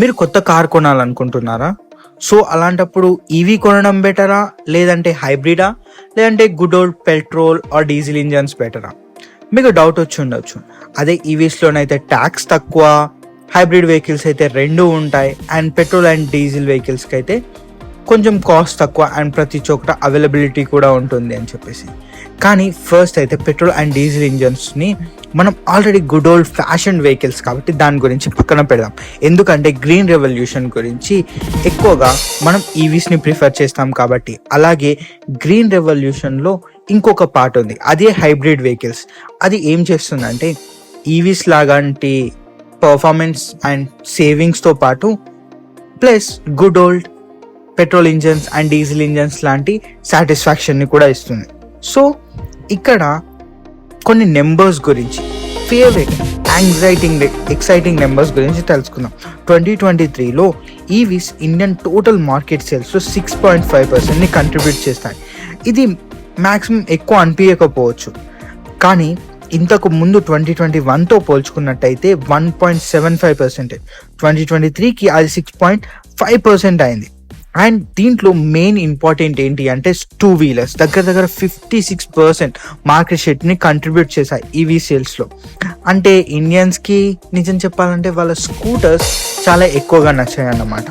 మీరు కొత్త car కొనాలనుకుంటున్నారా? So అలాంటప్పుడు ఈవీ కొనడం బెటరా, లేదంటే హైబ్రిడా, లేదంటే good old petrol are diesel engines బెటరా? మీకు డౌట్ వచ్చి ఉండొచ్చు. అదే ఈవీస్లోనైతే ట్యాక్స్ తక్కువ, హైబ్రిడ్ వెహికల్స్ అయితే రెండు ఉంటాయి, అండ్ పెట్రోల్ అండ్ డీజిల్ వెహికల్స్కి అయితే కొంచెం కాస్ట్ తక్కువ అండ్ ప్రతి చోట అవైలబిలిటీ కూడా ఉంటుంది అని చెప్పేసి. కానీ ఫస్ట్ అయితే పెట్రోల్ అండ్ డీజిల్ ఇంజన్స్ని మనం already good old fashion vehicles కాబట్టి దాని గురించి పక్కన పెడదాం. ఎందుకంటే గ్రీన్ రెవల్యూషన్ గురించి ఎక్కువగా మనం ఈవీస్ని ప్రిఫర్ చేస్తాం కాబట్టి. అలాగే గ్రీన్ రెవల్యూషన్లో ఇంకొక పార్ట్ ఉంది, అదే హైబ్రిడ్ వెహికల్స్. అది ఏం చేస్తుందంటే ఈవీస్ లాంటి పర్ఫార్మెన్స్ అండ్ సేవింగ్స్తో పాటు plus good old petrol engines and diesel engines లాంటి సాటిస్ఫాక్షన్ని కూడా ఇస్తుంది. సో ఇక్కడ కొన్ని నెంబర్స్ గురించి, ఫేవరెట్ ఎక్సైటింగ్ నెంబర్స్ గురించి తెలుసుకుందాం. 2023లో ఈవీస్ ఇండియన్ టోటల్ మార్కెట్ సేల్స్లో 6.5%ని కంట్రిబ్యూట్ చేస్తాయి. ఇది మ్యాక్సిమం ఎక్కువ అనిపించకపోవచ్చు, కానీ ఇంతకు ముందు 2021తో పోల్చుకున్నట్టయితే 1.75%, 2023కి అది 6.5% అయింది. అండ్ దీంట్లో మెయిన్ ఇంపార్టెంట్ ఏంటి అంటే టూ వీలర్స్ దగ్గర 56% మార్కెట్ షేర్ని కంట్రిబ్యూట్ చేశాయి ఈవీ సేల్స్లో. అంటే ఇండియన్స్కి నిజం చెప్పాలంటే వాళ్ళ స్కూటర్స్ చాలా ఎక్కువగా నచ్చాయి అన్నమాట.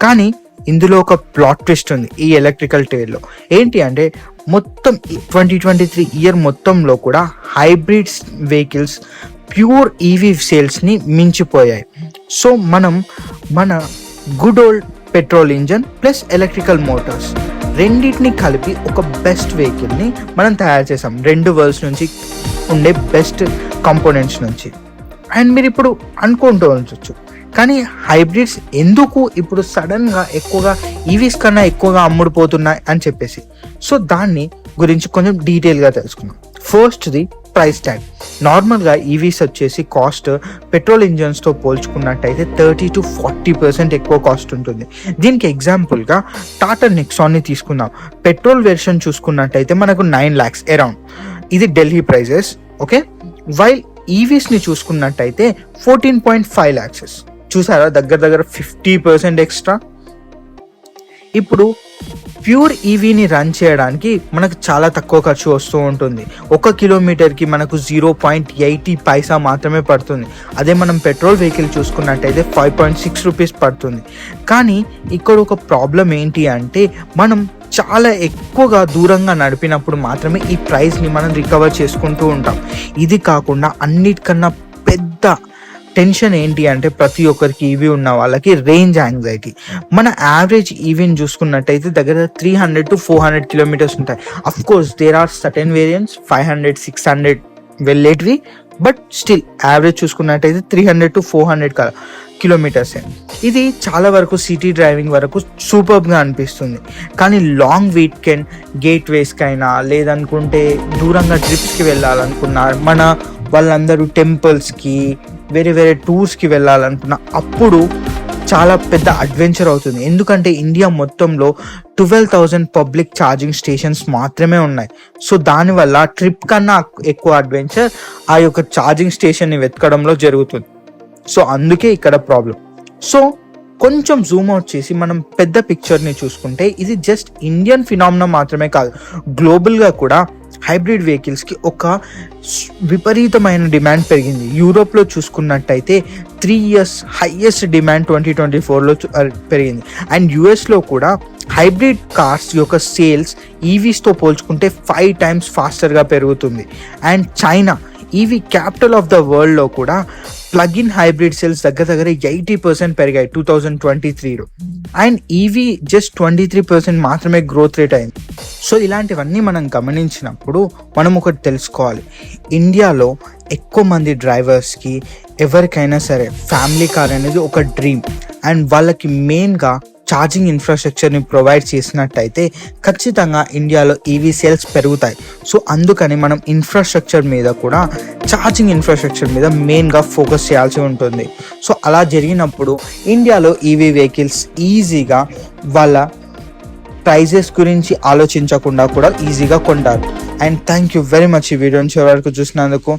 కానీ ఇందులో ఒక ప్లాట్ ట్విస్ట్ ఉంది ఈ ఎలక్ట్రికల్ ట్రేడ్లో. ఏంటి అంటే మొత్తం 2023 ఇయర్ మొత్తంలో కూడా హైబ్రిడ్ వెహికల్స్ ప్యూర్ ఈవీ సేల్స్ని మించిపోయాయి. సో మనం మన good old petrol engine plus electrical motors రెండింటిని కలిపి ఒక బెస్ట్ వెహికల్ని మనం తయారు చేసాం, రెండు వరల్డ్స్ నుంచి ఉండే బెస్ట్ కాంపోనెంట్స్ నుంచి. అండ్ మీరు ఇప్పుడు అనుకుంటూ ఉండొచ్చు, కానీ హైబ్రిడ్స్ ఎందుకు ఇప్పుడు సడన్గా ఎక్కువగా ఈవీస్ కన్నా ఎక్కువగా అమ్ముడుపోతున్నాయి అని చెప్పేసి. సో దాన్ని గురించి కొంచెం డీటెయిల్గా తెలుసుకుందాం. ఫస్ట్ది ప్రైస్ ట్యాగ్. నార్మల్గా ఈవీస్ వచ్చేసి కాస్ట్ పెట్రోల్ ఇంజన్స్తో పోల్చుకున్నట్టయితే 30 to 40% ఎక్కువ కాస్ట్ ఉంటుంది. దీనికి ఎగ్జాంపుల్గా టాటా నెక్సాన్ని తీసుకుందాం. పెట్రోల్ వెర్షన్ చూసుకున్నట్టయితే మనకు 9 lakhs అరౌండ్, ఇది ఢిల్లీ ప్రైజెస్. ఓకే, వైల్ ఈవీస్ని చూసుకున్నట్టయితే 14.5 lakhs. చూసారా, దగ్గర 50% ఎక్స్ట్రా. ఇప్పుడు ప్యూర్ ఈవీని రన్ చేయడానికి మనకు చాలా తక్కువ ఖర్చు వస్తూ ఉంటుంది. 1 కిలోమీటర్కి మనకు 0.80 పైసా మాత్రమే పడుతుంది. అదే మనం పెట్రోల్ వెహికల్ చూసుకున్నట్టయితే 5.6 రూపీస్ పడుతుంది. కానీ ఇక్కడ ఒక ప్రాబ్లం ఏంటి అంటే మనం చాలా ఎక్కువగా దూరంగా నడిపినప్పుడు మాత్రమే ఈ ప్రైస్ని మనం రికవర్ చేసుకుంటూ ఉంటాం. ఇది కాకుండా అన్నిటికన్నా పెద్ద టెన్షన్ ఏంటి అంటే ప్రతి ఒక్కరికి ఈవీ ఉన్న వాళ్ళకి రేంజ్ యాంగ్జైటీ. మన యావరేజ్ ఈవీని చూసుకున్నట్టయితే దగ్గర 300 to 400 కిలోమీటర్స్ ఉంటాయి. Of course there are certain variants 500, 600 వెళ్ళేటివి, బట్ స్టిల్ యావరేజ్ చూసుకున్నట్టయితే 300 to 400 కిలోమీటర్సే. ఇది చాలా వరకు సిటీ డ్రైవింగ్ వరకు సూపర్గా అనిపిస్తుంది. కానీ లాంగ్ వీకెండ్ గేట్వేస్కైనా లేదనుకుంటే దూరంగా ట్రిప్స్కి వెళ్ళాలనుకున్నా, మన వాళ్ళందరూ టెంపుల్స్కి వేరే టూర్స్కి వెళ్ళాలనుకున్న అప్పుడు చాలా పెద్ద అడ్వెంచర్ అవుతుంది. ఎందుకంటే ఇండియా మొత్తంలో 12,000 పబ్లిక్ ఛార్జింగ్ స్టేషన్స్ మాత్రమే ఉన్నాయి. సో దానివల్ల ట్రిప్ కన్నా ఎక్కువ అడ్వెంచర్ ఆ యొక్క ఛార్జింగ్ స్టేషన్ని వెతకడంలో జరుగుతుంది. సో అందుకే ఇక్కడ ప్రాబ్లం. సో కొంచెం జూమ్ అవుట్ చేసి మనం పెద్ద పిక్చర్ని చూసుకుంటే ఇది జస్ట్ ఇండియన్ ఫినామినా మాత్రమే కాదు, గ్లోబల్గా కూడా హైబ్రిడ్ వెహికల్స్కి ఒక విపరీతమైన డిమాండ్ పెరిగింది. యూరోప్లో చూసుకున్నట్టయితే 3 years హైయెస్ట్ డిమాండ్ 2024లో పెరిగింది. అండ్ యుఎస్లో కూడా హైబ్రిడ్ కార్స్ యొక్క సేల్స్ ఈవీస్తో పోల్చుకుంటే 5 times ఫాస్టర్గా పెరుగుతుంది. And China, EV capital of the వరల్డ్లో కూడా ప్లగ్ ఇన్ హైబ్రిడ్ సేల్స్ దగ్గర 80% పెరిగాయి 2023లో. అండ్ ఈవీ జస్ట్ 23% మాత్రమే గ్రోత్ రేట్ అయింది. సో ఇలాంటివన్నీ మనం గమనించినప్పుడు మనం ఒకటి తెలుసుకోవాలి, ఇండియాలో ఎక్కువ మంది డ్రైవర్స్కి ఎవరికైనా సరే ఫ్యామిలీ కార్ అనేది ఒక డ్రీమ్. అండ్ వాళ్ళకి మెయిన్గా ఛార్జింగ్ ఇన్ఫ్రాస్ట్రక్చర్ని ప్రొవైడ్ చేసినట్టయితే ఖచ్చితంగా ఇండియాలో ఈవీ సేల్స్ పెరుగుతాయి. సో అందుకని మనం ఇన్ఫ్రాస్ట్రక్చర్ మీద కూడా, ఛార్జింగ్ ఇన్ఫ్రాస్ట్రక్చర్ మీద మెయిన్గా ఫోకస్ చేయాల్సి ఉంటుంది. సో అలా జరిగినప్పుడు ఇండియాలో ఈవీ వెహికల్స్ ఈజీగా వాళ్ళ ప్రైజెస్ గురించి ఆలోచించకుండా కూడా ఈజీగా కొంటారు. And thank you very much ఈ వీడియోని చివరి వరకు చూసినందుకు.